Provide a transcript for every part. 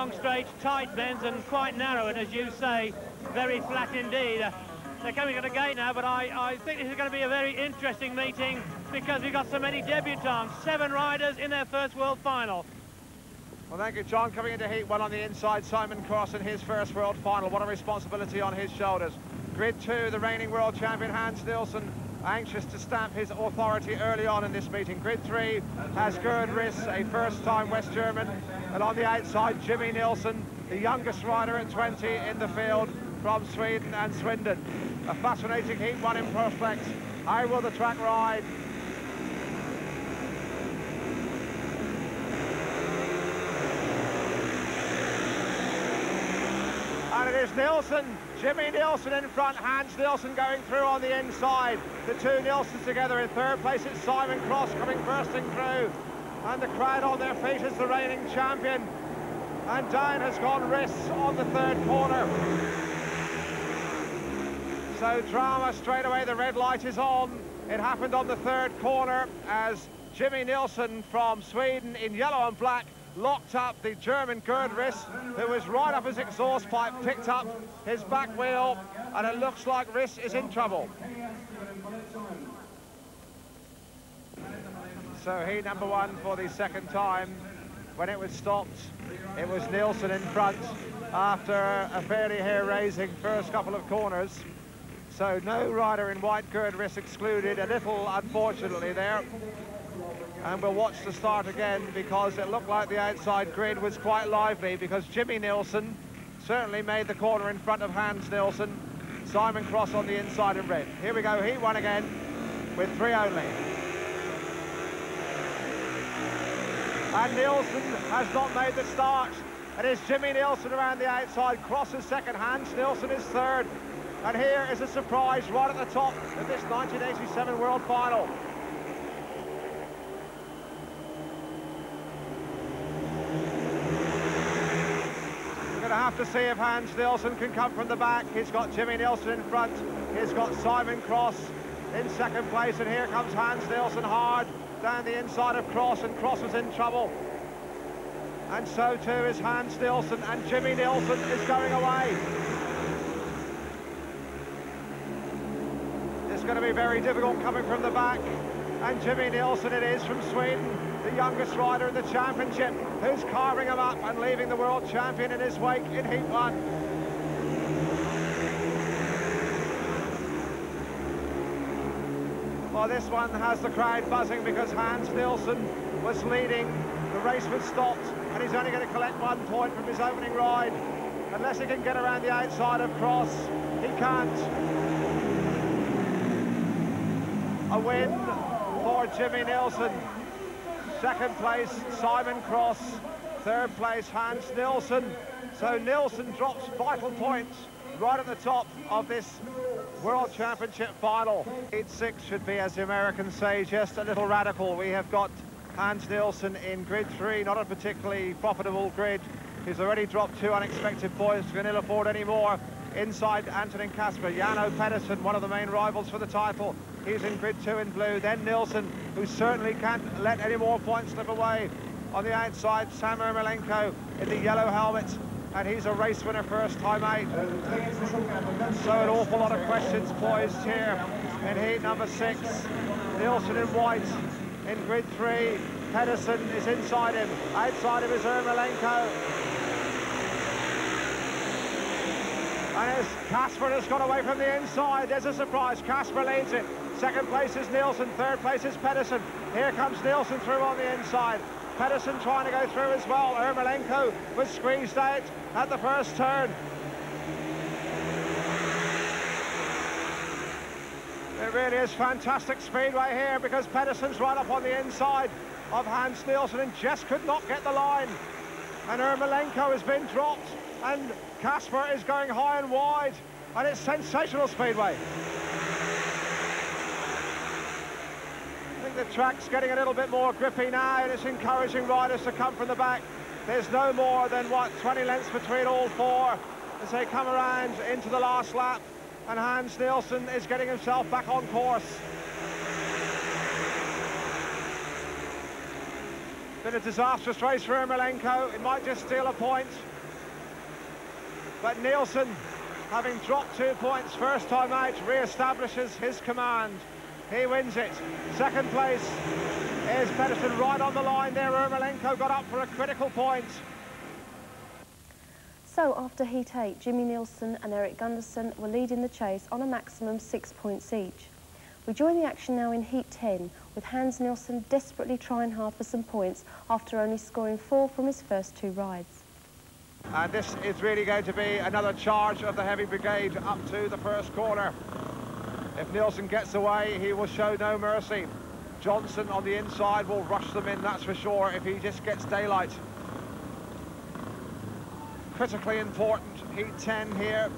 long straight, tight bends and quite narrow, and as you say, very flat indeed. They're coming at the gate now, but I think this is going to be a very interesting meeting because we've got so many debutants, 7 riders in their first World Final. Well, thank you, John. Coming into heat 1 on the inside, Simon Cross in his first World Final. What a responsibility on his shoulders. Grid 2, the reigning world champion Hans Nielsen, anxious to stamp his authority early on in this meeting. Grid 3 has Gerd Riss, a first-time West German, and on the outside, Jimmy Nielsen, the youngest rider at 20 in the field from Sweden and Swindon. A fascinating heat 1 in prospect. How will the track ride? And it is Nielsen, Jimmy Nielsen in front, Hans Nielsen going through on the inside. The two Nielsens together in third place. It's Simon Cross coming bursting through. And the crowd on their feet is the reigning champion. And down has gone Riss on the third corner. So drama straight away, the red light is on. It happened on the third corner as Jimmy Nielsen from Sweden in yellow and black locked up the German Gerd Riss, who was right up his exhaust pipe, picked up his back wheel, and it looks like Riss is in trouble. So heat number 1 for the second time. When it was stopped, it was Nielsen in front after a fairly hair-raising first couple of corners. So no rider in white Gerd Riss excluded, a little unfortunately there. And we'll watch the start again because it looked like the outside grid was quite lively because Jimmy Nielsen certainly made the corner in front of Hans Nielsen. Simon Cross on the inside in red. Here we go, heat 1 again with 3 only. And Nielsen has not made the start. It is Jimmy Nielsen around the outside. Cross is second, Hans Nielsen is third. And here is a surprise right at the top of this 1987 World Final. We're going to have to see if Hans Nielsen can come from the back. He's got Jimmy Nielsen in front. He's got Simon Cross in second place. And here comes Hans Nielsen hard down the inside of Cross, and Cross is in trouble. And so too is Hans Nielsen, and Jimmy Nielsen is going away. It's going to be very difficult coming from the back. And Jimmy Nielsen it is from Sweden, the youngest rider in the championship, who's carving him up and leaving the world champion in his wake in heat 1. Well, this one has the crowd buzzing because Hans Nielsen was leading. The race was stopped, and he's only going to collect 1 point from his opening ride. Unless he can get around the outside of Cross, he can't. A win for Jimmy Nielsen. Second place, Simon Cross. Third place, Hans Nielsen. So Nielsen drops vital points right at the top of this World Championship final. Heat 6 should be, as the Americans say, just a little radical. We have got Hans Nielsen in grid 3, not a particularly profitable grid. He's already dropped 2 unexpected points, can ill afford any more. Inside Antonin Kasper, Jano Pedersen, one of the main rivals for the title. He's in grid 2 in blue. Then Nielsen, who certainly can't let any more points slip away. On the outside, Sam Ermolenko in the yellow helmet, and he's a race winner first time out. So an awful lot of questions poised here in heat number 6. Nielsen in white in grid 3. Pedersen is inside him. Outside him is Ermolenko. And as Kasper has got away from the inside, there's a surprise. Kasper leads it. Second place is Nielsen. Third place is Pedersen. Here comes Nielsen through on the inside. Pedersen trying to go through as well. Ermolenko was squeezed out at the first turn. It really is fantastic speedway here because Pedersen's right up on the inside of Hans Nielsen and just could not get the line. And Ermolenko has been dropped, and Kasper is going high and wide, and it's sensational speedway. I think the track's getting a little bit more grippy now, and it's encouraging riders to come from the back. There's no more than, what, 20 lengths between all 4 as they come around into the last lap, and Hans Nielsen is getting himself back on course. Been a disastrous race for Ermolenko. It might just steal a point. But Nielsen, having dropped 2 points first time out, re-establishes his command. He wins it. Second place is Pedersen, right on the line there. Ermolenko got up for a critical point. So after Heat 8, Jimmy Nielsen and Erik Gundersen were leading the chase on a maximum 6 points each. We join the action now in Heat 10, with Hans Nielsen desperately trying hard for some points after only scoring 4 from his first 2 rides. And this is really going to be another charge of the heavy brigade up to the first corner. If Nielsen gets away, he will show no mercy. Johnson on the inside will rush them in, that's for sure, if he just gets daylight. Critically important Heat 10 here,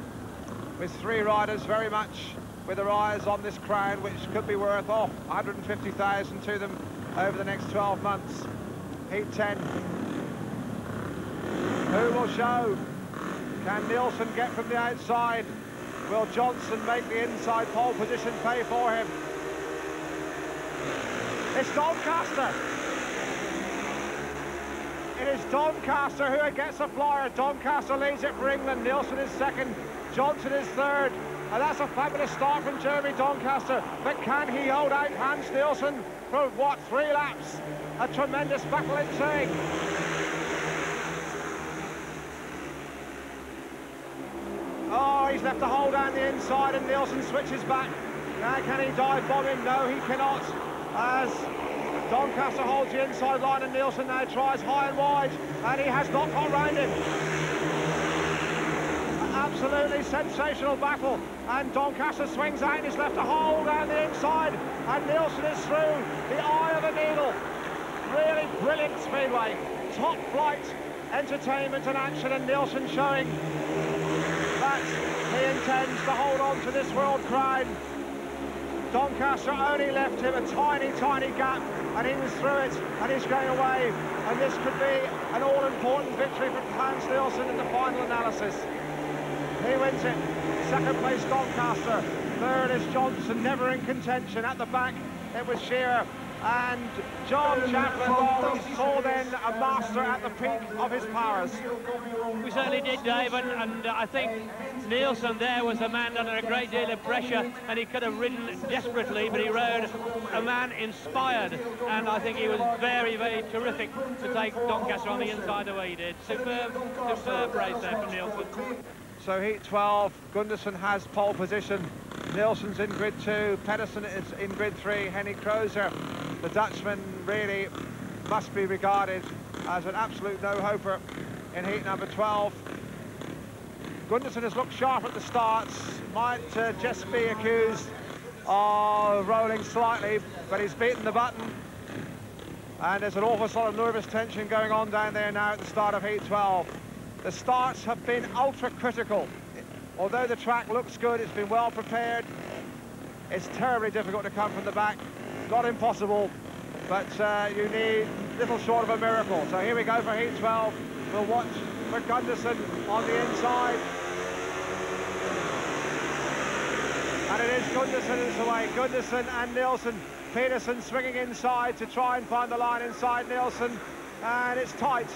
with 3 riders very much with their eyes on this crown, which could be worth 150,000 to them over the next 12 months. Heat 10. Who will show? Can Nielsen get from the outside? Will Johnson make the inside pole position pay for him? It's Doncaster. It is Doncaster who gets a flyer. Doncaster leads it for England. Nielsen is second. Johnson is third. And that's a fabulous start from Jeremy Doncaster. But can he hold out Hans Nielsen for, what, 3 laps? A tremendous battle ensuing. Oh, he's left a hole down the inside and Nielsen switches back. Now can he dive bomb him? No, he cannot. As Doncaster holds the inside line and Nielsen now tries high and wide, and he has not got round him. An absolutely sensational battle, and Doncaster swings out and he's left a hole down the inside, and Nielsen is through the eye of a needle. Really brilliant speedway, top flight entertainment and action, and Nielsen showing that he intends to hold on to this world crown. Doncaster only left him a tiny, tiny gap, and he was through it, and he's going away. And this could be an all-important victory for Hans Nielsen in the final analysis. He wins it. Second place, Doncaster. Third is Johnson, never in contention. At the back, it was Shearer. And John Chaplin, well, we saw then a master at the peak of his powers. We certainly did, Dave, and I think Nielsen there was a man under a great deal of pressure, and he could have ridden desperately, but he rode a man inspired, and I think he was very, very terrific to take Doncaster on the inside the way he did. Superb race there from Nielsen. So Heat 12, Gundersen has pole position. Nielsen's in grid 2, Pedersen is in grid 3, Henny Crozer, the Dutchman, really must be regarded as an absolute no-hoper in heat number 12. Gundersen has looked sharp at the starts, might just be accused of rolling slightly, but he's beaten the button. And there's an awful lot of nervous tension going on down there now at the start of heat 12. The starts have been ultra-critical. Although the track looks good, it's been well prepared. It's terribly difficult to come from the back. Not impossible, but you need little short of a miracle. So here we go for heat 12. We'll watch for Gundersen on the inside. And it is Gundersen who's away. Gundersen and Nielsen. Pedersen swinging inside to try and find the line inside Nielsen. And it's tight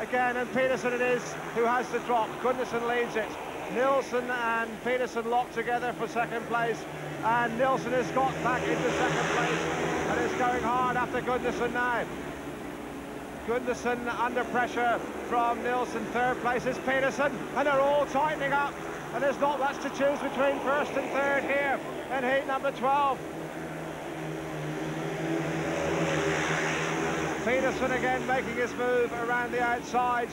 again, and Pedersen it is who has the drop. Gundersen leads it. Nielsen and Pedersen locked together for second place, and Nielsen has got back into second place and is going hard after Gundersen now. Gundersen under pressure from Nielsen. Third place is Pedersen, and they're all tightening up, and there's not much to choose between first and third here in heat number 12. Pedersen again making his move around the outside.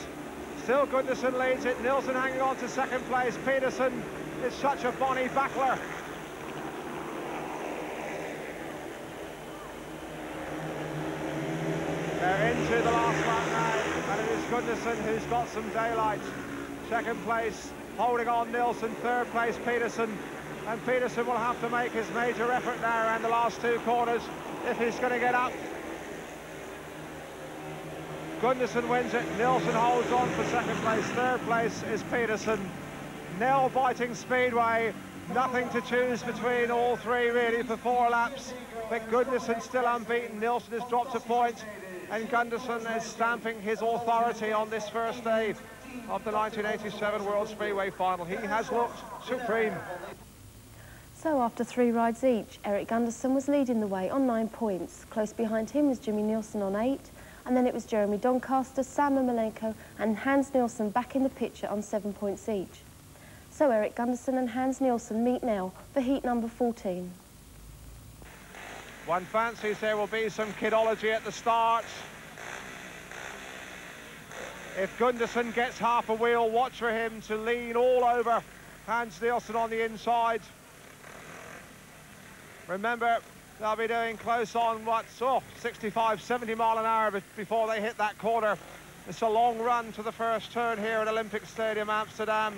Still Gundersen leads it. Nielsen hanging on to second place. Pedersen is such a bonny battler. They're into the last lap now, and it is Gundersen who's got some daylight. Second place holding on Nielsen. Third place Pedersen, and Pedersen will have to make his major effort now around the last 2 corners if he's going to get up. Gundersen wins it. Nielsen holds on for second place. Third place is Pedersen. Nail-biting speedway. Nothing to choose between all three really for 4 laps. But Gundersen still unbeaten. Nielsen has dropped a point. and Gunderson is stamping his authority on this first day of the 1987 World Speedway Final. He has looked supreme. So after 3 rides each, Eric Gunderson was leading the way on 9 points. Close behind him was Jimmy Nielsen on 8, and then it was Jeremy Doncaster, Sam Malenko and Hans Nielsen back in the picture on 7 points each. So Eric Gunderson and Hans Nielsen meet now for heat number 14. One fancies there will be some kidology at the start. If Gunderson gets half a wheel, watch for him to lean all over Hans Nielsen on the inside. Remember, they'll be doing close on, 65, 70 mile an hour before they hit that corner. It's a long run to the first turn here at Olympic Stadium, Amsterdam.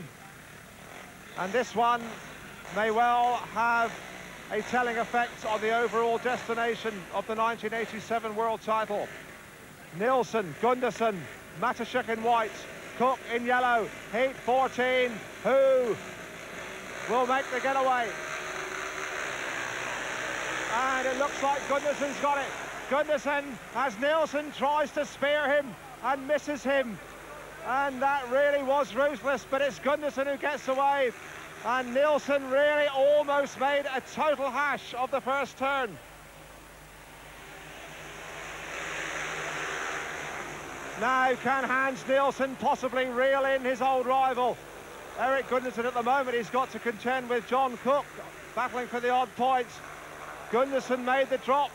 And this one may well have a telling effect on the overall destination of the 1987 world title. Nielsen, Gunderson, Matashuk in white, Cook in yellow, heat 14, who will make the getaway? And it looks like Gunderson's got it. Gunderson, as Nielsen tries to spear him and misses him. And that really was ruthless, but it's Gunderson who gets away. And Nielsen really almost made a total hash of the first turn. Now, can Hans Nielsen possibly reel in his old rival? Eric Gunderson at the moment, he's got to contend with John Cook, battling for the odd points. Gunderson made the drop,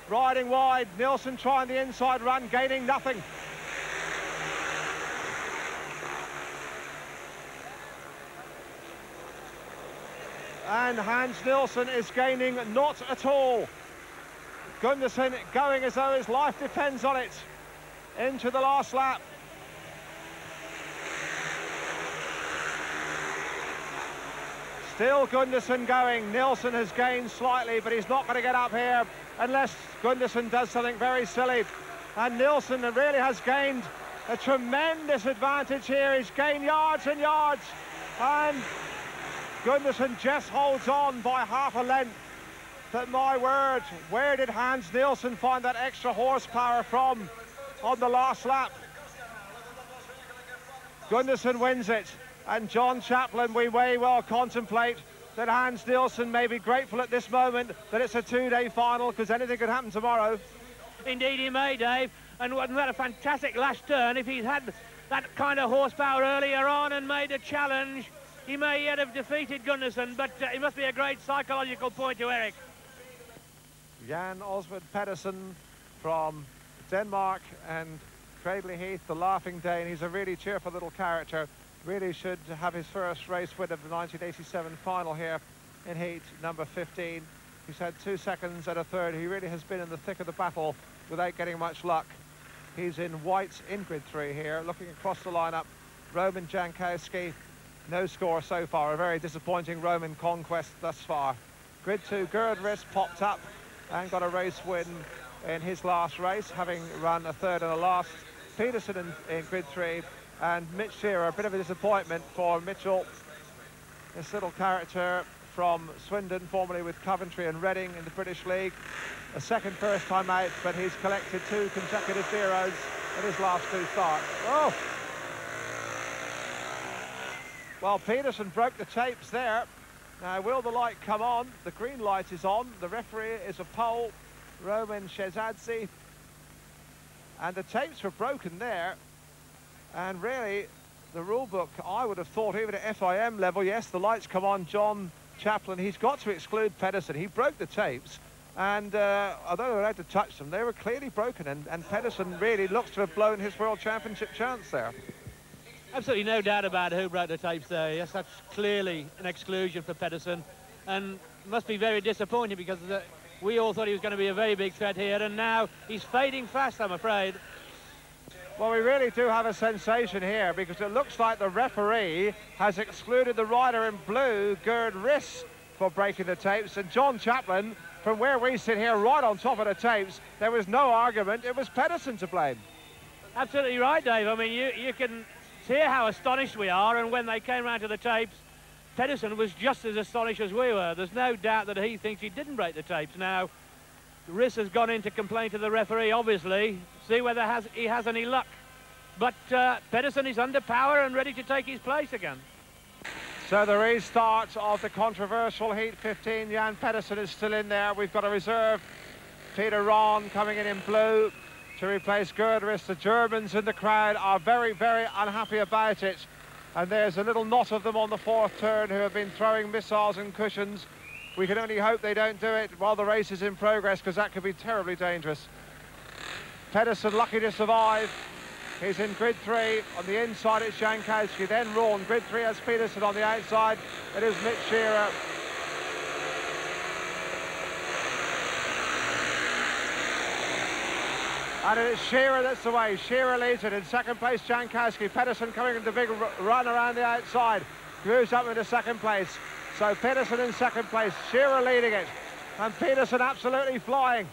riding wide. Nielsen trying the inside run, gaining nothing. And Hans Nielsen is gaining not at all. Gunderson going as though his life depends on it. Into the last lap. Still Gunderson going. Nielsen has gained slightly, but he's not going to get up here unless Gunderson does something very silly. And Nielsen really has gained a tremendous advantage here. He's gained yards and yards. And Gunderson just holds on by half a length. But my word, where did Hans Nielsen find that extra horsepower from on the last lap? Gunderson wins it. And John Chaplin, we may well contemplate that Hans Nielsen may be grateful at this moment that it's a 2-day final, because anything could happen tomorrow. Indeed he may, Dave. And wasn't that a fantastic last turn? If he'd had that kind of horsepower earlier on and made a challenge, he may yet have defeated Gunderson, but it must be a great psychological point to Eric. Jan Osvald Pedersen from Denmark, and Cradley Heath, the Laughing Dane. He's a really cheerful little character. Really should have his first race win of the 1987 final here in heat number 15. He's had 2 seconds and a third. He really has been in the thick of the battle without getting much luck. He's in white in grid 3 here, looking across the lineup. Roman Jankowski, no score so far. A very disappointing Roman conquest thus far. Grid 2, Gerd Riss popped up and got a race win in his last race, having run a third and a last. Peterson in grid 3. And Mitch Shearer, a bit of a disappointment for Mitchell. This little character from Swindon, formerly with Coventry and Reading in the British League. A second first time out, but he's collected 2 consecutive zeros in his last 2 starts. Oh! Well, Peterson broke the tapes there. Now, will the light come on? The green light is on. The referee is a Pole, Roman Shezadze. And the tapes were broken there. And really, the rule book, I would have thought, even at FIM level, yes, the lights come on. John Chaplin, he's got to exclude Pedersen. He broke the tapes, and although they were allowed to touch them, they were clearly broken, and Pedersen really looks to have blown his World Championship chance there. Absolutely no doubt about who broke the tapes there. Yes, that's clearly an exclusion for Pedersen, and must be very disappointing, because we all thought he was going to be a very big threat here, and now he's fading fast, I'm afraid. Well, we really do have a sensation here, because it looks like the referee has excluded the rider in blue, Gerd Riss, for breaking the tapes. And John Chaplin, from where we sit here right on top of the tapes, there was no argument. It was Pedersen to blame. Absolutely right, Dave. I mean, you can hear how astonished we are, and when they came round to the tapes, Pedersen was just as astonished as we were. There's no doubt that he thinks he didn't break the tapes. Now, Riss has gone in to complain to the referee, obviously, see whether he has any luck. But Pedersen is under power and ready to take his place again. So the restart of the controversial Heat 15. Jan Pedersen is still in there. We've got a reserve, Peter Rahn, coming in blue to replace Gerderis. The Germans in the crowd are very, very unhappy about it. And there's a little knot of them on the fourth turn who have been throwing missiles and cushions. We can only hope they don't do it while the race is in progress, because that could be terribly dangerous. Pedersen lucky to survive. He's in grid 3. On the inside it's Jankowski, then Rahn. Grid 3 has Pedersen. On the outside it is Mitch Shearer. And it is Shearer that's away. Shearer leads it. In second place, Jankowski. Pedersen coming in the big run around the outside. Moves up into second place. So Pedersen in second place. Shearer leading it. And Pedersen absolutely flying.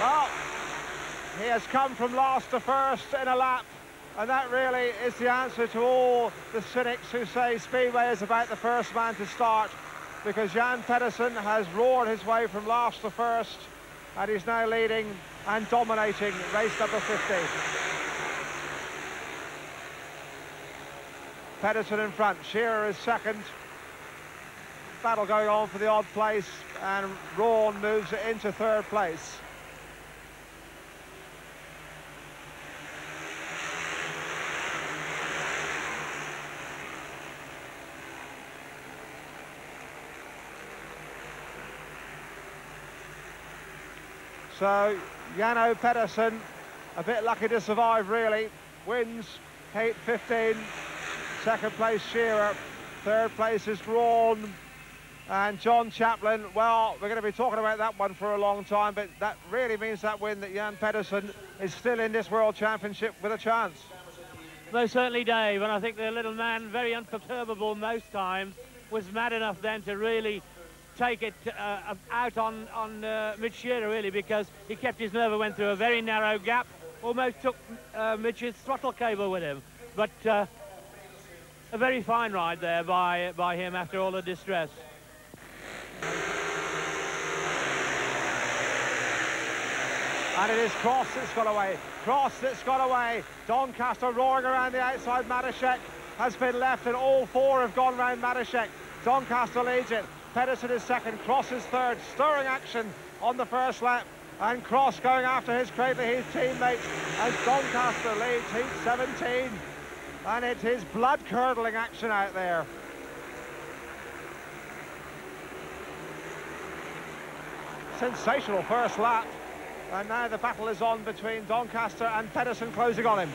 Well, he has come from last to first in a lap. And that really is the answer to all the cynics who say Speedway is about the first man to start. Because Jan Pedersen has roared his way from last to first, and he's now leading and dominating race number 50. Pedersen in front, Shearer is second. Battle going on for the odd place, and Rahn moves it into third place. So, Jano Pedersen, a bit lucky to survive, really. Wins Heat 15. Second place, Shearer. Third place is Rahn. And John Chaplin, well, we're going to be talking about that one for a long time, but that really means that win, that Jan Pedersen is still in this World Championship with a chance. Most certainly, Dave, and I think the little man, very unperturbable most times, was mad enough then to really take it out on Mitch Shearer, really, because he kept his nerve and went through a very narrow gap, almost took Mitch's throttle cable with him. But a very fine ride there by him after all the distress. And it is Cross that's got away. Cross that's got away. Doncaster roaring around the outside. Matashek has been left, and all four have gone round Matashek. Doncaster leads it. Pedersen is second, Cross is third. Stirring action on the first lap, and Cross going after his Crater Heath teammates as Doncaster leads Heat 17. And it is blood-curdling action out there. Sensational first lap, and now the battle is on between Doncaster and Pedersen, closing on him.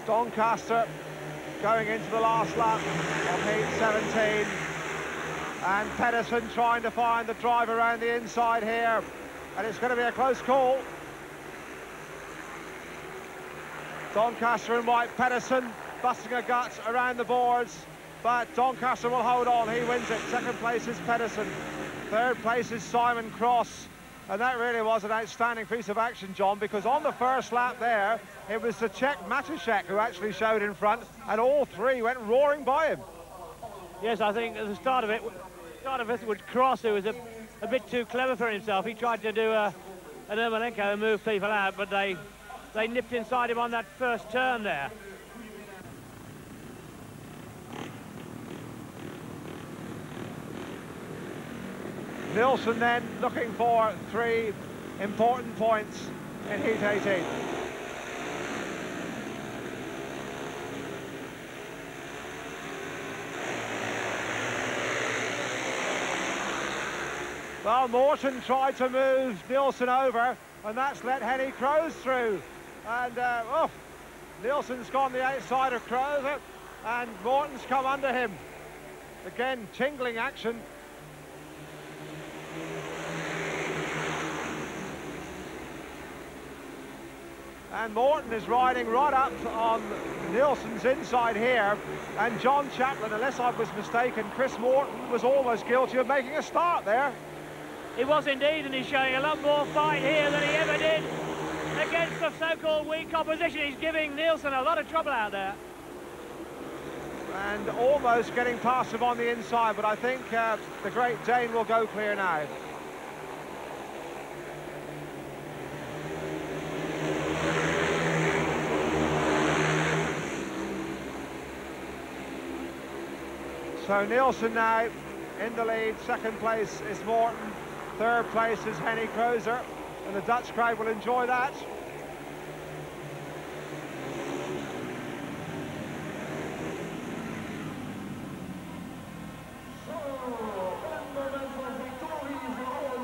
Doncaster going into the last lap of Heat 17, and Pedersen trying to find the drive around the inside here, and it's going to be a close call. Doncaster in white, Pedersen busting a gut around the boards, but Doncaster will hold on, he wins it. Second place is Pedersen, third place is Simon Cross. And that really was an outstanding piece of action, John, because on the first lap there, it was the Czech Matashek who actually showed in front, and all three went roaring by him. Yes, I think at the start of it with Cross, who was a bit too clever for himself. He tried to do an Ermolenko and move people out, but they nipped inside him on that first turn there. Nilsson then looking for 3 important points in Heat 18. Well, Morton tried to move Nilsson over, and that's let Henny Kroes through. And Nilsson's gone the outside of Kroes, and Morton's come under him. Again, tingling action. And Morton is riding right up on Nilsson's inside here, and John Chaplin, unless I was mistaken, Chris Morton was almost guilty of making a start there. He was indeed, and he's showing a lot more fight here than he ever did against the so-called weak opposition. He's giving Nielsen a lot of trouble out there. And almost getting past him on the inside, but I think the Great Dane will go clear now. So Nielsen now in the lead. Second place is Morton. Third place is Henny Crozer. And the Dutch crowd will enjoy that.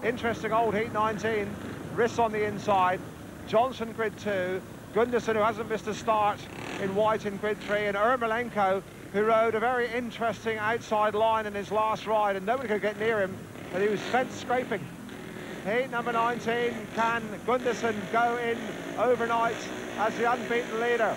Interesting old heat 19. Riss on the inside. Johnson grid 2. Gunderson, who hasn't missed a start in white in grid 3. And Ermolenko, who rode a very interesting outside line in his last ride, and nobody could get near him, but he was fence scraping. Heat number 19, can Gunderson go in overnight as the unbeaten leader?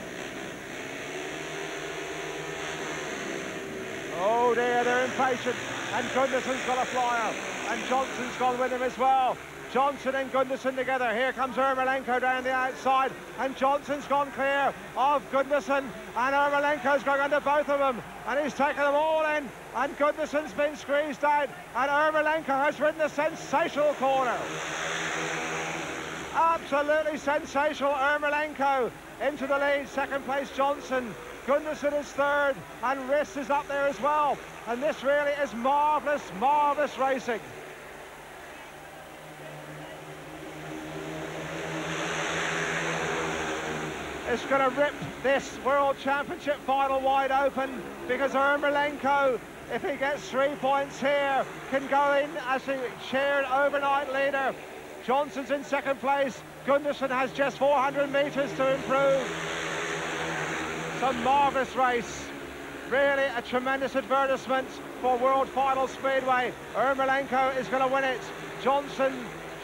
Oh dear, they're impatient, and Gunderson's got a flyer, and Johnson's gone with him as well. Johnson and Gunderson together. Here comes Ermolenko down the outside, and Johnson's gone clear of Gunderson, and Ermolenko's going under both of them, and he's taken them all in, and Gunderson's been squeezed out, and Ermolenko has ridden a sensational corner. Absolutely sensational. Ermolenko into the lead. Second place Johnson. Gunderson is third, and Riss is up there as well, and this really is marvellous, marvellous racing. It's going to rip this World Championship final wide open, because Ermolenko, if he gets 3 points here, can go in as the shared overnight leader. Johnson's in second place. Gunderson has just 400 metres to improve. Some marvellous race. Really a tremendous advertisement for World Final Speedway. Ermolenko is going to win it. Johnson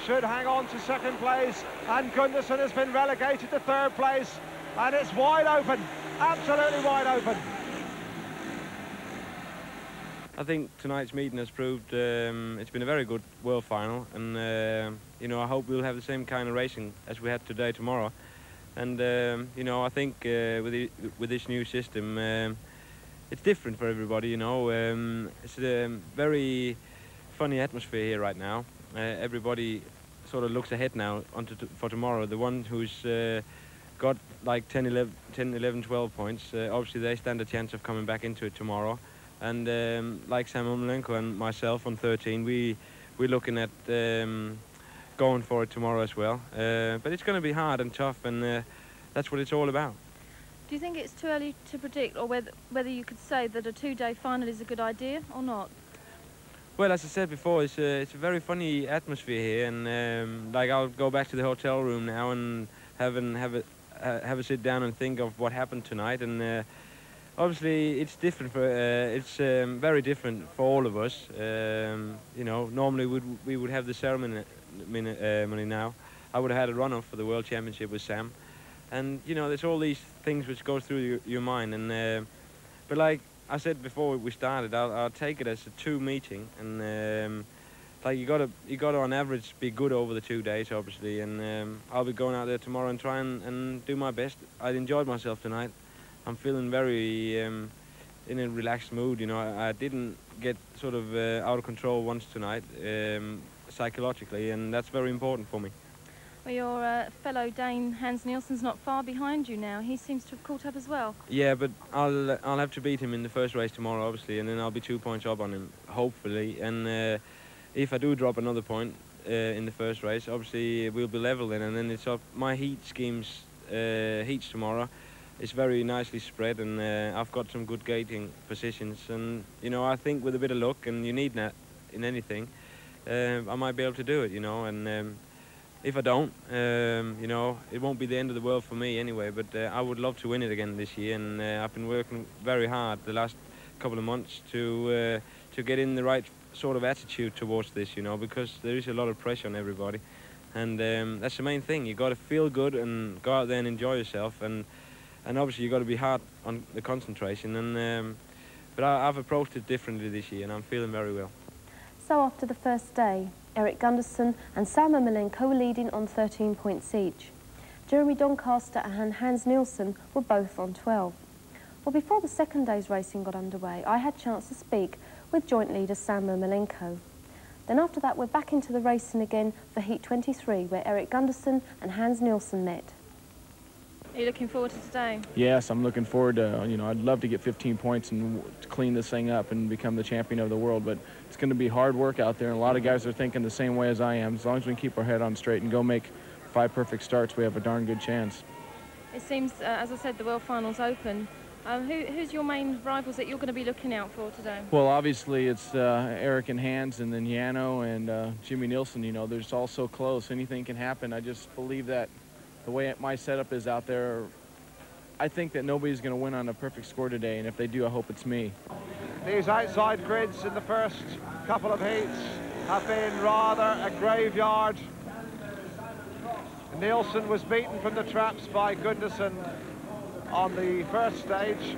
should hang on to second place, and Gunderson has been relegated to third place. And it's wide open, absolutely wide open. I think tonight's meeting has proved it's been a very good world final, and you know, I hope we'll have the same kind of racing as we had today, tomorrow. And you know, I think with this new system, it's different for everybody. You know, it's a very funny atmosphere here right now. Everybody sort of looks ahead now for tomorrow. The one who's got like 10, 11, 12 points, obviously they stand a chance of coming back into it tomorrow. And like Sam Ermolenko and myself on 13, we're looking at going for it tomorrow as well. But it's going to be hard and tough, and that's what it's all about. Do you think it's too early to predict, or whether you could say that a two-day final is a good idea or not? Well, as I said before, it's a very funny atmosphere here, and like I'll go back to the hotel room now and have a sit down and think of what happened tonight. And obviously it's different for it's very different for all of us. You know, normally we would have the ceremony now. I would have had a run-off for the World Championship with Sam, and you know, there's all these things which go through your mind. And but like I said before we started, I'll take it as a two meeting, and like you gotta on average be good over the 2 days, obviously. And I'll be going out there tomorrow and try and do my best. I enjoyed myself tonight. I'm feeling very in a relaxed mood. You know, I didn't get sort of out of control once tonight, psychologically, and that's very important for me. Well, your fellow Dane Hans Nielsen's not far behind you now. He seems to have caught up as well. Yeah, but I'll have to beat him in the first race tomorrow, obviously, and then I'll be 2 points up on him, hopefully. And if I do drop another point in the first race, obviously we'll be level then, and then it's up. My heat schemes, heats tomorrow, it's very nicely spread, and I've got some good gating positions, and you know, I think with a bit of luck, and you need that in anything, I might be able to do it, you know. And if I don't, you know, it won't be the end of the world for me anyway, but I would love to win it again this year, and I've been working very hard the last couple of months to get in the right sort of attitude towards this, you know, because there is a lot of pressure on everybody, and that's the main thing. You got to feel good and go out there and enjoy yourself, and obviously you got to be hard on the concentration. And but I've approached it differently this year, and I'm feeling very well. So after the first day, Eric Gunderson and Sam Ermolenko were leading on 13 points each. Jeremy Doncaster and Hans Nielsen were both on 12. Well, before the second day's racing got underway, I had a chance to speak with joint leader Sam Ermolenko. Then after that, we're back into the racing again for Heat 23, where Eric Gunderson and Hans Nielsen met. Are you looking forward to today? Yes, I'm looking forward to, I'd love to get 15 points and clean this thing up and become the champion of the world, but it's going to be hard work out there, and a lot of guys are thinking the same way as I am. As long as we can keep our head on straight and go make 5 perfect starts, we have a darn good chance. It seems, as I said, the World Finals open. Who's your main rivals that you're going to be looking out for today? Well, obviously it's Eric and Hans, and then Yano and Jimmy Nielsen. They're just all so close. Anything can happen. I just believe that the way my setup is out there, I think that nobody's going to win on a perfect score today, and if they do, I hope it's me. These outside grids in the first couple of heats have been rather a graveyard. Nielsen was beaten from the traps by Gunderson on the first stage,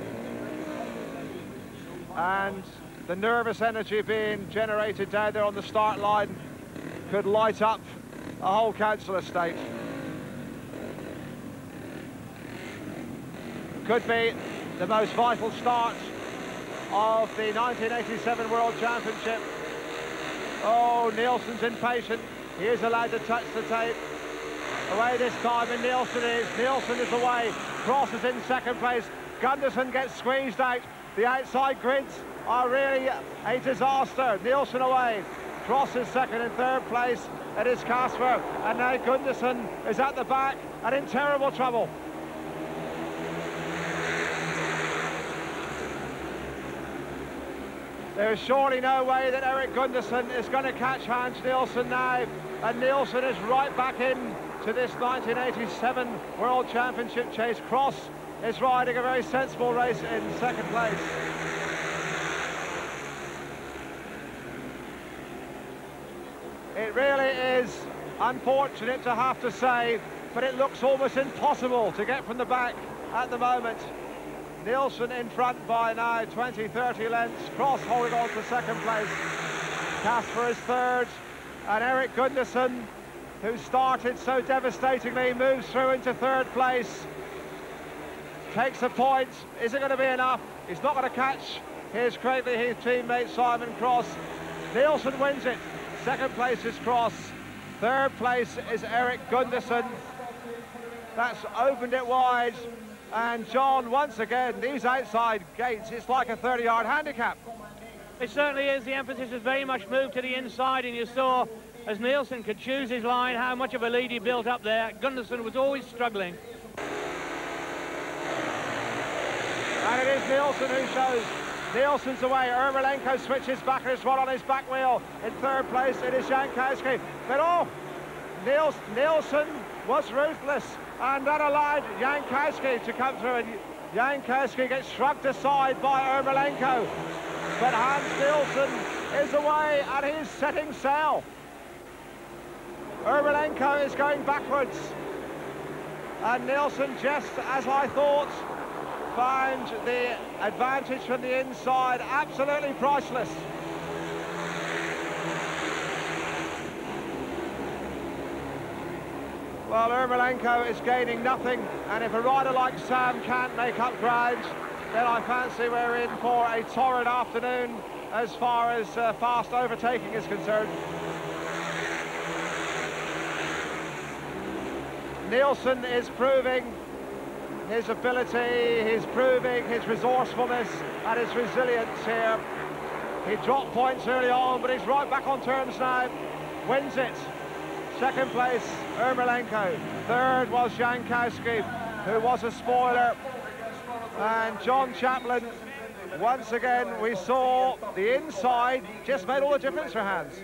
and the nervous energy being generated down there on the start line could light up a whole council estate. Could be the most vital start of the 1987 World Championship. Oh, Nielsen's impatient. He is allowed to touch the tape. Away this time, and Nielsen is away. Cross is in second place. Gunderson gets squeezed out. The outside grids are really a disaster. Nielsen away. Cross is second. In third place, it is Casper. And now Gunderson is at the back and in terrible trouble. There's surely no way that Eric Gunderson is going to catch Hans Nielsen now. And Nielsen is right back in to this 1987 World Championship chase. Cross is riding a very sensible race in second place. It really is unfortunate to have to say, but it looks almost impossible to get from the back at the moment. Nielsen in front by now 20-30 lengths. Cross holding on to second place. Casper is third, and Eric Gunderson, who started so devastatingly, moves through into third place. Takes a point. Is it going to be enough? He's not going to catch his Cradley Heath teammate Simon Cross. Nielsen wins it. Second place is Cross. Third place is Eric Gunderson. That's opened it wide. And John, once again, these outside gates, it's like a 30-yard handicap. It certainly is. The emphasis has very much moved to the inside, and you saw, as Nielsen could choose his line, how much of a lead he built up there. Gunderson was always struggling. And it is Nielsen who shows. Nielsen's away. Ermolenko switches back and is right on his back wheel. In third place, it is Jankowski. But oh, Nielsen was ruthless, and that allowed Jankowski to come through, and Jankowski gets shrugged aside by Ermolenko. But Hans Nielsen is away, and he's setting sail. Ermolenko is going backwards, and Nielsen, just as I thought, found the advantage from the inside. Absolutely priceless. Well, Ermolenko is gaining nothing, and if a rider like Sam can't make up ground, then I fancy we're in for a torrid afternoon as far as fast overtaking is concerned. Nielsen is proving his ability, he's proving his resourcefulness and his resilience here. He dropped points early on, but he's right back on terms now. Wins it. Second place, Ermolenko. Third was Jankowski, who was a spoiler. And John Chaplin, once again, we saw the inside just made all the difference for Hans.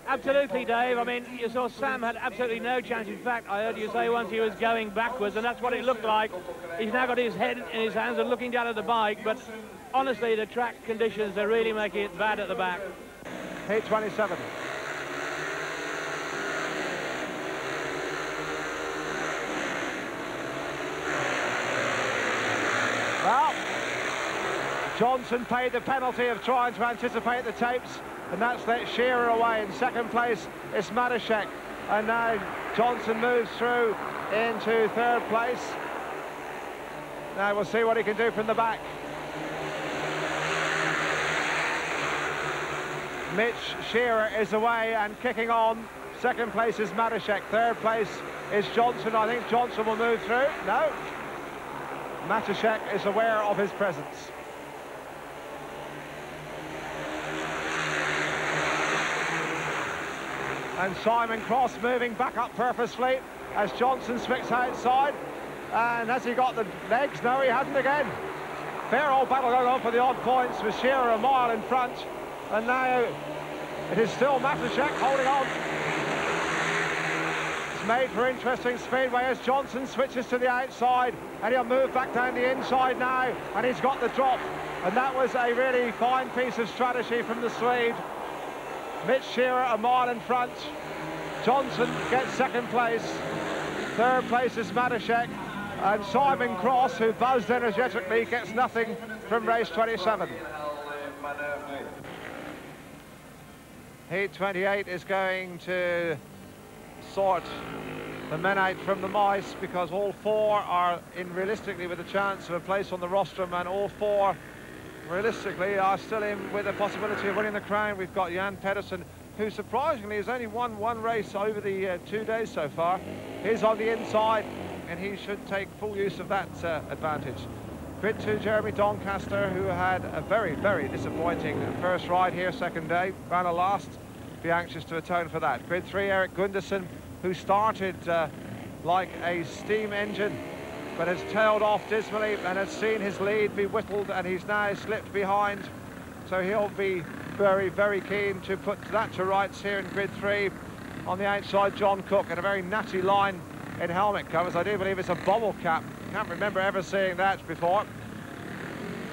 Absolutely, Dave. I mean, you saw Sam had absolutely no chance. In fact, I heard you say once he was going backwards, and that's what it looked like. He's now got his head in his hands and looking down at the bike, but honestly, the track conditions are really making it bad at the back. Heat 27. Well, Johnson paid the penalty of trying to anticipate the tapes. and that's let Shearer away. In second place is Matashek, and now Johnson moves through into third place. Now we'll see what he can do from the back. Mitch Shearer is away and kicking on. Second place is Matashek. Third place is Johnson. I think Johnson will move through. No. Matashek is aware of his presence. And Simon Cross moving back up purposefully as Johnson swings outside. And has he got the legs? No, he hasn't again. Fair old battle going on for the odd points with Shearer a mile in front. And now it is still Matashek holding on. It's made for interesting speedway as Johnson switches to the outside, and he'll move back down the inside now, and he's got the drop. And that was a really fine piece of strategy from the Swede. Mitch Shearer a mile in front. Johnson gets second place. Third place is Matashek. And Simon Cross, who buzzed energetically, gets nothing from race 27. Heat 28 is going to sort the men out from the mice, because all four are in realistically with a chance of a place on the rostrum, and all four realistically are still in with a possibility of winning the crown. We've got Jan Pedersen, who surprisingly has only won one race over the 2 days so far. He's on the inside, and he should take full use of that advantage. Grid 2, Jeremy Doncaster, who had a very, very disappointing first ride here, second day, ran a last. Be anxious to atone for that. Grid 3, Eric Gundersen, who started like a steam engine, but has tailed off dismally and has seen his lead be whittled, and he's now slipped behind. So he'll be very, very keen to put that to rights here in Grid 3. On the outside, John Cook, and a very natty line in helmet covers. I do believe it's a bobble cap. Can't remember ever seeing that before.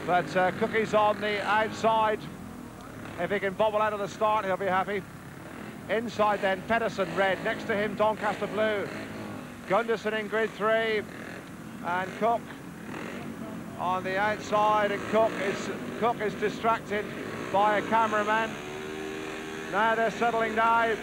But Cookie's on the outside. If he can bobble out of the start, he'll be happy. Inside then, Pedersen red. Next to him, Doncaster blue. Gundersen in Grid 3. And Cook on the outside. And Cook is distracted by a cameraman. Now they're settling down.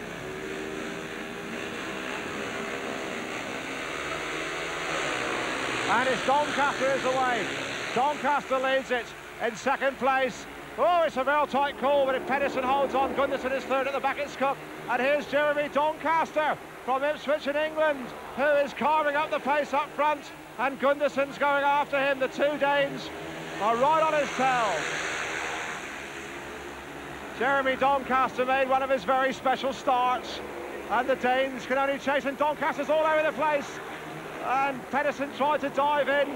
And it's Doncaster is away. Doncaster leads it in second place. Oh, it's a real tight call, but if Pedersen holds on, Gundersen is third at the back, it's Cook. And here's Jeremy Doncaster from Ipswich in England, who is carving up the pace up front, and Gundersen's going after him. The two Danes are right on his tail. Jeremy Doncaster made one of his very special starts, and the Danes can only chase, and Doncaster's all over the place. And Pedersen tried to dive in,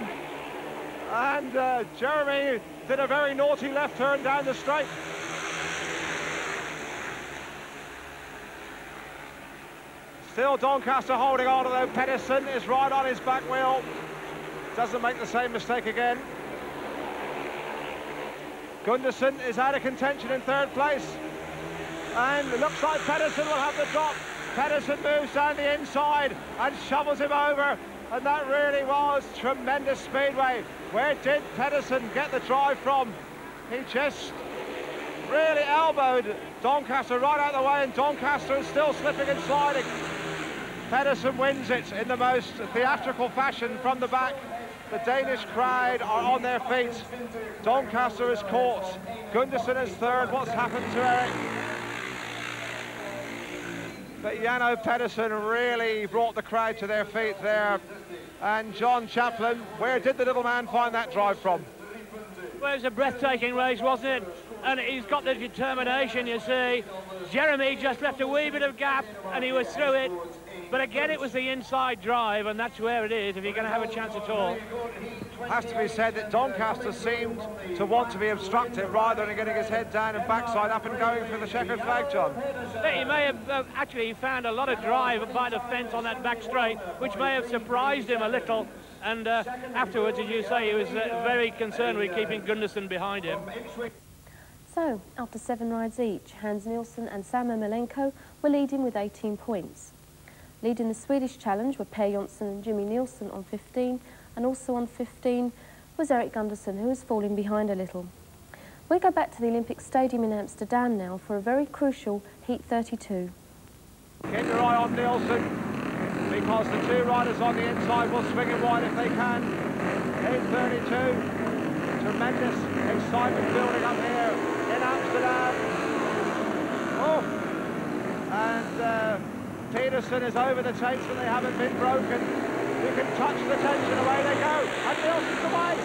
and Jeremy did a very naughty left turn down the straight. Still Doncaster holding on, although Pedersen is right on his back wheel. Doesn't make the same mistake again. Gundersen is out of contention in third place, and it looks like Pedersen will have the drop. Pedersen moves down the inside and shovels him over, and that really was tremendous speedway. Where did Pedersen get the drive from? He just really elbowed Doncaster right out of the way, and Doncaster is still slipping and sliding. Pedersen wins it in the most theatrical fashion from the back. The Danish crowd are on their feet. Doncaster is caught. Gundersen is third. What's happened to Eric? But Jano Pedersen really brought the crowd to their feet there. And John Chaplin, where did the little man find that drive from? Well, it was a breathtaking race, wasn't it? And he's got the determination, you see. Jeremy just left a wee bit of gap, and he was through it. But again, it was the inside drive, and that's where it is if you're going to have a chance at all. Has to be said that Doncaster seemed to want to be obstructive rather than getting his head down and backside up and going for the checkered flag, John. He may have actually found a lot of drive by the fence on that back straight, which may have surprised him a little. And afterwards, as you say, he was very concerned with keeping Gundersen behind him. So, after 7 rides each, Hans Nielsen and Sam Ermolenko were leading with 18 points. Leading the Swedish challenge were Per Jonsson and Jimmy Nielsen on 15, and also on 15 was Eric Gundersen, who was falling behind a little. We go back to the Olympic Stadium in Amsterdam now for a very crucial Heat 32. Keep your eye on Nielsen, because the two riders on the inside will swing it wide if they can. Heat 32, tremendous excitement building up here in Amsterdam. Oh, and Peterson is over the chains, but they haven't been broken. You can touch the tension, away they go, and Nielsen's away.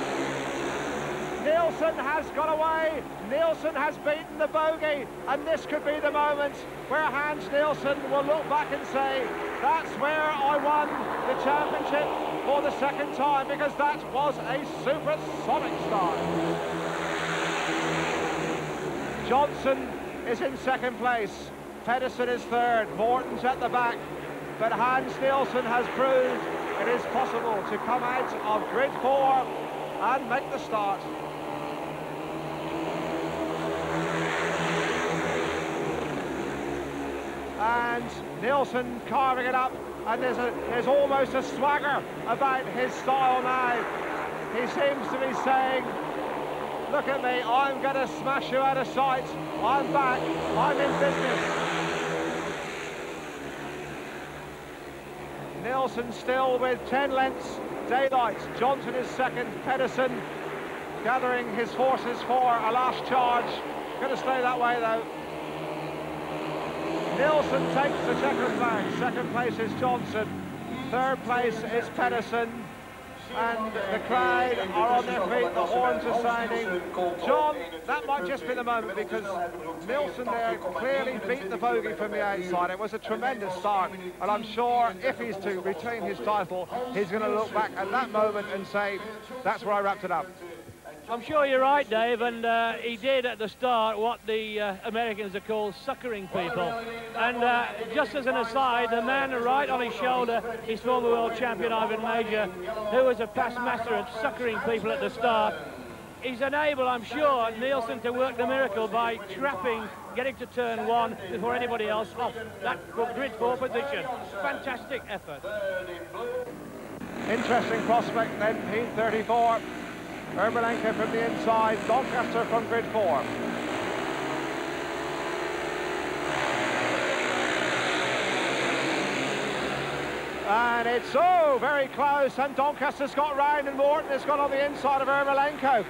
Nielsen has got away. Nielsen has beaten the bogey, and this could be the moment where Hans Nielsen will look back and say, that's where I won the championship for the second time, because that was a supersonic start. Johnson is in second place. Pedersen is third. Morton's at the back. But Hans Nielsen has proved it is possible to come out of grid 4 and make the start. And Nielsen carving it up, and there's almost a swagger about his style now. He seems to be saying, look at me, I'm going to smash you out of sight. I'm back, I'm in business. Nielsen still with 10 lengths daylight. Johnson is second. Pedersen gathering his forces for a last charge. Going to stay that way though. Nielsen takes the checkered flag. Second place is Johnson. Third place is Pedersen. And the crowd are on their feet, the horns are sounding. John, that might just be the moment, because Nielsen there clearly beat the bogey from the outside. It was a tremendous start, and I'm sure if he's to retain his title, he's going to look back at that moment and say, that's where I wrapped it up. I'm sure you're right, Dave, and he did at the start what the Americans are called suckering people. And just as an aside, the man right on his shoulder is former world champion Ivan Major, who was a past master at suckering people at the start. He's enabled, I'm sure, Nielsen to work the miracle by trapping, getting to turn 1 before anybody else off that grid 4 position. Fantastic effort. Interesting prospect then, Heat 34. Ermolenko from the inside, Doncaster from grid 4. And it's so very close, and Doncaster's got round, and Morton has got on the inside of Ermolenko.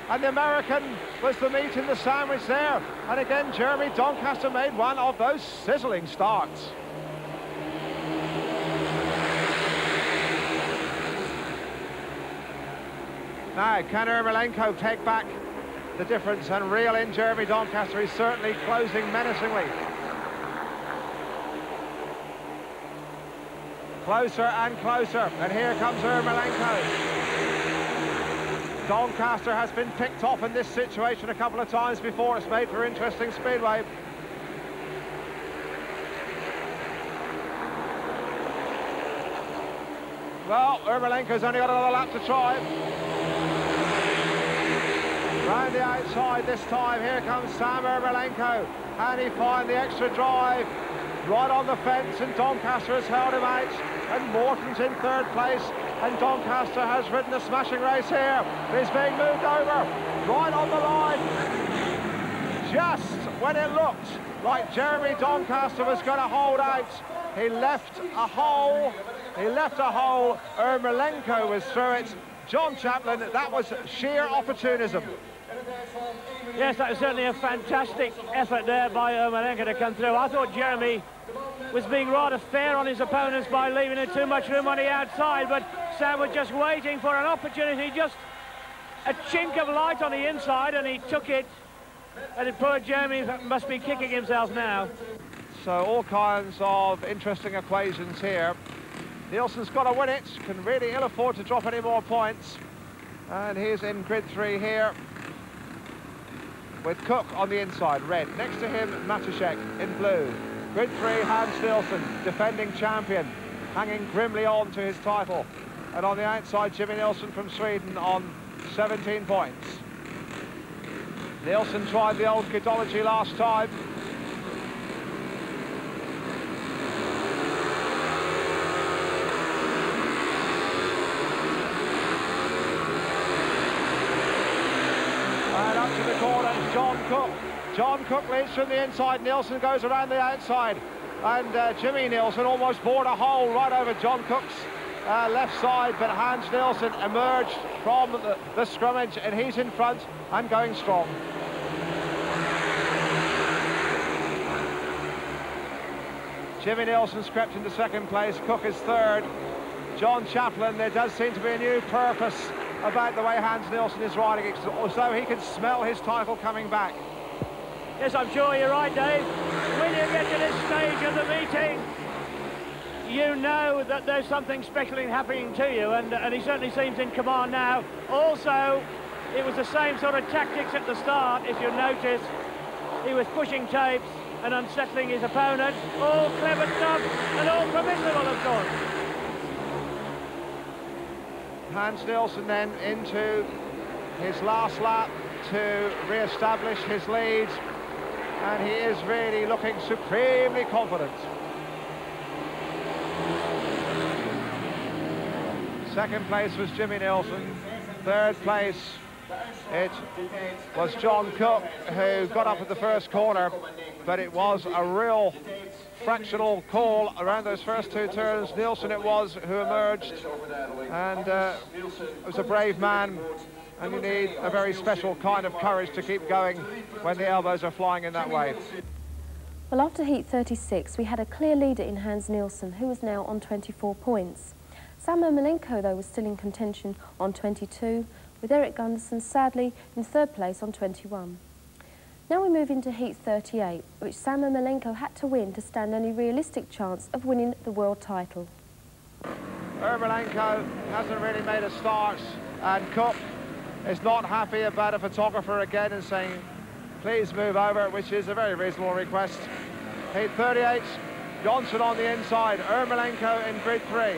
And the American was the meat in the sandwich there. And again, Jeremy Doncaster made one of those sizzling starts. Now, can Ermolenko take back the difference and reel in Jeremy Doncaster? He's certainly closing menacingly. Closer and closer, and here comes Ermolenko. Doncaster has been picked off in this situation a couple of times before. It's made for interesting speedway. Well, Ermolenko's only got another lap to try. Round the outside this time, here comes Sam Ermolenko. And he finds the extra drive right on the fence, and Doncaster has held him out. And Morton's in third place, and Doncaster has ridden a smashing race here. He's being moved over, right on the line. Just when it looked like Jeremy Doncaster was going to hold out, he left a hole. Ermolenko was through it. John Chaplin, that was sheer opportunism. Yes, that was certainly a fantastic effort there by Ermolenko to come through. I thought Jeremy was being rather fair on his opponents by leaving it too much room on the outside, but Sam was just waiting for an opportunity, just a chink of light on the inside, and he took it. And poor Jeremy must be kicking himself now. So all kinds of interesting equations here. Nielsen's got to win it, can really ill afford to drop any more points. And he's in grid 3 here, with Cook on the inside, red. Next to him, Matuszek in blue. Grid 3, Hans Nielsen, defending champion, hanging grimly on to his title. And on the outside, Jimmy Nielsen from Sweden on 17 points. Nielsen tried the old kidology last time. And up to the corner, John Cook. John Cook leads from the inside. Nielsen goes around the outside. And Jimmy Nielsen almost bored a hole right over John Cook's left side, but Hans Nielsen emerged from the scrummage, and he's in front and going strong. Jimmy Nielsen's crept into second place. Cook is third. John Chaplin, there does seem to be a new purpose about the way Hans Nielsen is riding, as though he can smell his title coming back. Yes, I'm sure you're right, Dave. When you get to this stage of the meeting, you know that there's something special happening to you, and he certainly seems in command now. Also, it was the same sort of tactics at the start, if you notice. He was pushing tapes and unsettling his opponent. All clever stuff and all permissible, of course. Hans Nielsen then into his last lap to re-establish his lead, and he is really looking supremely confident. Second place was Jimmy Nielsen. Third place, it was John Cook, who got up at the first corner, but it was a real fractional call around those first two turns. Nielsen it was who emerged, and it was a brave man, and you need a very special kind of courage to keep going when the elbows are flying in that way. Well, after heat 36, we had a clear leader in Hans Nielsen, who was now on 24 points. Sam Ermolenko, though, was still in contention on 22, with Eric Gundersen sadly in third place on 21. Now we move into heat 38, which Sam Ermolenko had to win to stand any realistic chance of winning the world title. Ermolenko hasn't really made a start, and Cook is not happy about a photographer again and saying, please move over, which is a very reasonable request. Heat 38, Johnson on the inside, Ermolenko in grid 3.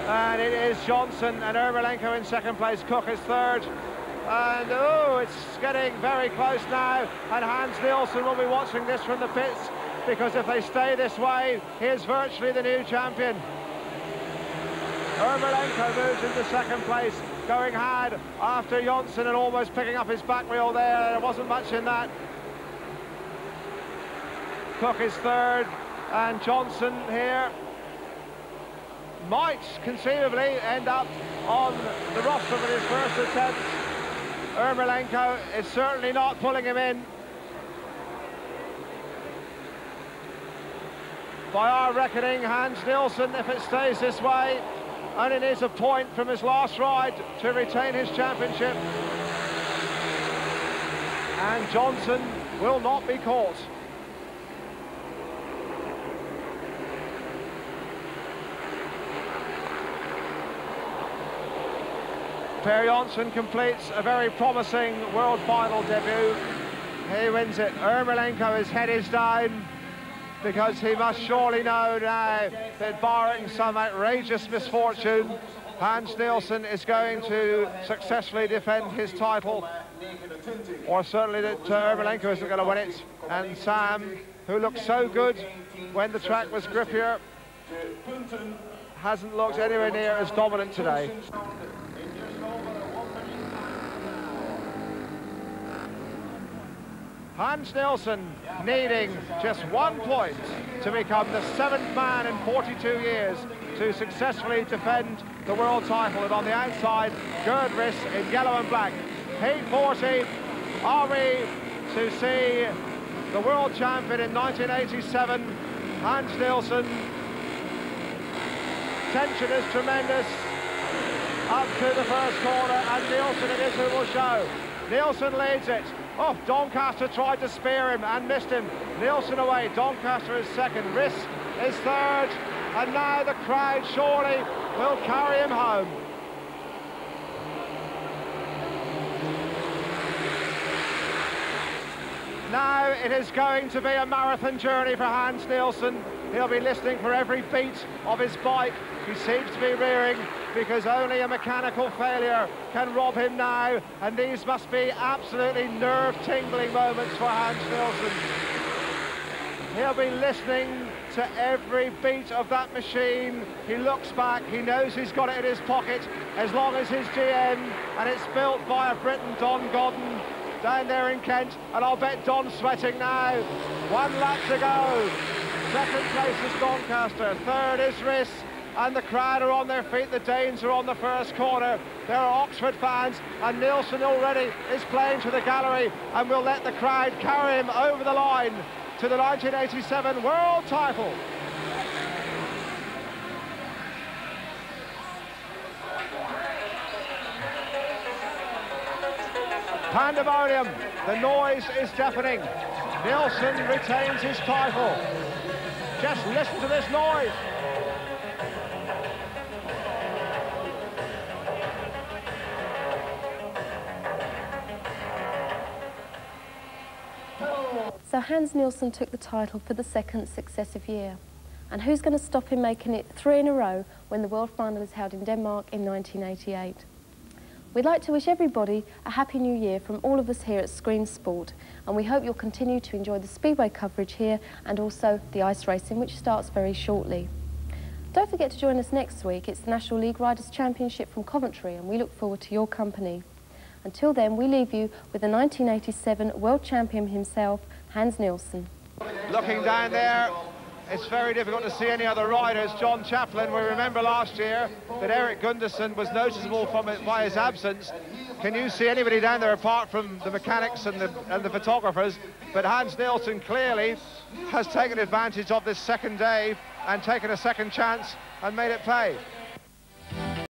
And it is Johnson and Ermolenko in second place. Cook is third. And, oh, it's getting very close now. And Hans Nielsen will be watching this from the pits, because if they stay this way, he is virtually the new champion. Ermolenko moves into second place, going hard after Johnson and almost picking up his back wheel there. There wasn't much in that. Cook is third, and Johnson here might conceivably end up on the roster for his first attempt. Ermolenko is certainly not pulling him in. By our reckoning, Hans Nielsen, if it stays this way, only needs a point from his last ride to retain his championship. And Johnson will not be caught. Per Jonsson completes a very promising world final debut. He wins it. Ermolenko's head is down, because he must surely know now that barring some outrageous misfortune, Hans Nielsen is going to successfully defend his title, or certainly that Ermolenko isn't going to win it. And Sam, who looked so good when the track was grippier, hasn't looked anywhere near as dominant today. Hans Nielsen needing just 1 point to become the 7th man in 42 years to successfully defend the world title. And on the outside, Gerd Riss in yellow and black. Heat 40, are we to see the world champion in 1987, Hans Nielsen? Tension is tremendous up to the first corner, and Nielsen it is who will show. Nielsen leads it. Oh, Doncaster tried to spear him and missed him. Nielsen away. Doncaster is second. Riss is third. And now the crowd surely will carry him home. Now it is going to be a marathon journey for Hans Nielsen. He'll be listening for every beat of his bike. He seems to be rearing, because only a mechanical failure can rob him now, and these must be absolutely nerve-tingling moments for Hans Nielsen. He'll be listening to every beat of that machine. He looks back, he knows he's got it in his pocket, as long as his GM, and it's built by a Briton, Don Godden, down there in Kent, and I'll bet Don's sweating now. 1 lap to go. Second place is Doncaster, third is Rhys, and the crowd are on their feet. The Danes are on the first corner. There are Oxford fans, and Nielsen already is playing to the gallery, and will let the crowd carry him over the line to the 1987 world title. Pandemonium, the noise is deafening. Nielsen retains his title. Just listen to this noise. So Hans Nielsen took the title for the second successive year. And who's going to stop him making it 3 in a row when the World Final is held in Denmark in 1988? We'd like to wish everybody a happy new year from all of us here at Screen Sport, and we hope you'll continue to enjoy the speedway coverage here and also the ice racing, which starts very shortly. Don't forget to join us next week. It's the National League Riders' Championship from Coventry, and we look forward to your company. Until then, we leave you with the 1987 world champion himself, Hans Nielsen. Looking down there, it's very difficult to see any other riders. John Chaplin, we remember last year that Erik Gundersen was noticeable by his absence. Can you see anybody down there apart from the mechanics and the photographers? But Hans Nielsen clearly has taken advantage of this second day and taken a second chance and made it pay.